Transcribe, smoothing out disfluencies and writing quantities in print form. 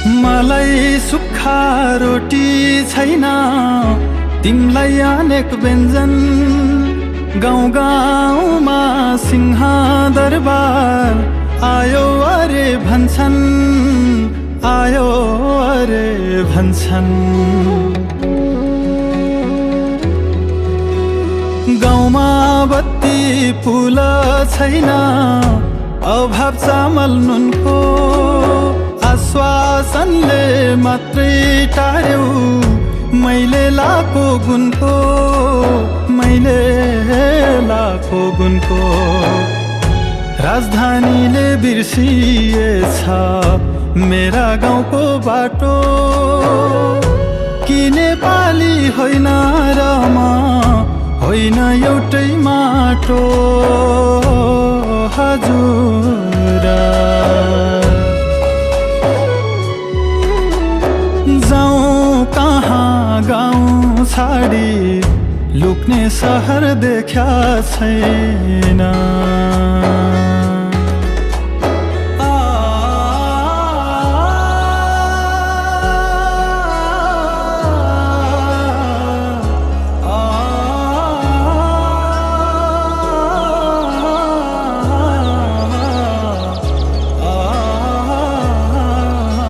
मलाई सुक्खा रोटी छैन, तिमलाई अनेक व्यञ्जन। गाउँ गाउँमा सिंह दरबार आयो अरे भन्छन्, आयो अरे भन्छन्। गाउँमा बत्ती पुल छैन, अभाव चामल नुनको। आश्वासनले मात्रै टार्यौ मैले लाको गुनको, मैले लाको गुनको। राजधानीले बिर्सिएछ मेरा गाउँको बाटो, कि नेपाली होइन र म होइन एउटै माटो। हजुर जाउँ कहाँ गाउँ छाडी, लुक्ने सहर देख्या छैन।